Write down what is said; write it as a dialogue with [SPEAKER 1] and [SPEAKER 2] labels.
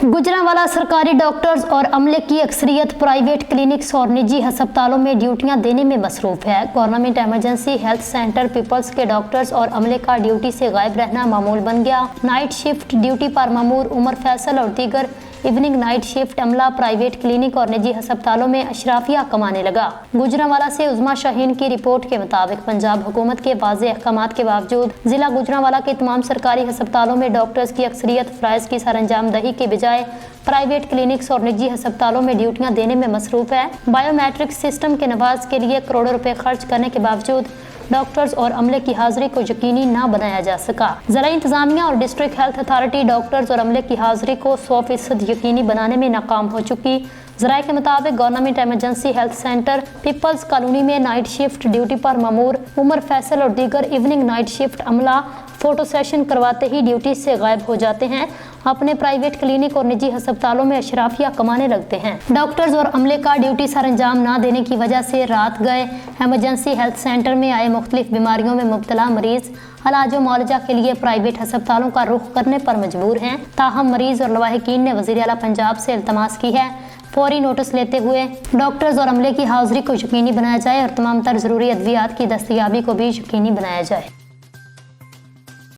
[SPEAKER 1] गुजरांवाला सरकारी डॉक्टर्स और अमले की अक्सरियत प्राइवेट क्लिनिक्स और निजी अस्पतालों में ड्यूटियां देने में मसरूफ है। Government emergency health centre peoples के डॉक्टर्स और अमले का ड्यूटी से गायब रहना मामूल बन गया। नाइट शिफ्ट ड्यूटी पर मामूर उमर फैसल और दीगर इवनिंग नाइट शिफ्ट अमला प्राइवेट क्लिनिक और निजी अस्पतालों में अशराफिया कमाने लगा। गुजरांवाला से उज़मा शाहीन की रिपोर्ट के मुताबिक पंजाब हुकूमत के वाज़े अहकामात के बावजूद जिला गुजरांवाला के तमाम सरकारी अस्पतालों में डॉक्टर्स की अक्सरियत फ़राइज़ की सरअंजामदही के बजाय प्राइवेट क्लिनिक्स और निजी अस्पतालों में ड्यूटियां देने में मसरूफ है। बायोमेट्रिक सिस्टम के नफाज के लिए करोड़ों रुपए खर्च करने के बावजूद डॉक्टर्स और अमले की हाजिरी को यकीनी न बनाया जा सका। जिला इंतजामिया और डिस्ट्रिक्ट हेल्थ अथॉरिटी डॉक्टर्स और अमले की हाजिरी को 100% यकीनी बनाने में नाकाम हो चुकी। ज़राए के मुताबिक government emergency health centre peoples colony में नाइट शिफ्ट ड्यूटी पर मामूर उमर फैसल और दीगर इवनिंग नाइट शिफ्ट अमला फोटो सेशन करवाते ही ड्यूटी से गायब हो जाते हैं, अपने प्राइवेट क्लिनिक और निजी अस्पतालों में अशराफिया कमाने लगते हैं। डॉक्टर्स और अमले का ड्यूटी सर अंजाम न देने की वजह से रात गए इमरजेंसी हेल्थ सेंटर में आए मुख्तलिफ बीमारियों में मुब्तला मरीज इलाज मुआलजा के लिए प्राइवेट अस्पतालों का रुख करने पर मजबूर हैं। ताहम मरीज और लवाहिकीन ने वज़ीर आला पंजाब से इल्तमास की है फौरी नोटिस लेते हुए डॉक्टर्स और अमले की हाजिरी को यकीनी बनाया जाए और तमाम तर ज़रूरी अद्वियात की दस्तयाबी को भी यकीनी बनाया जाए।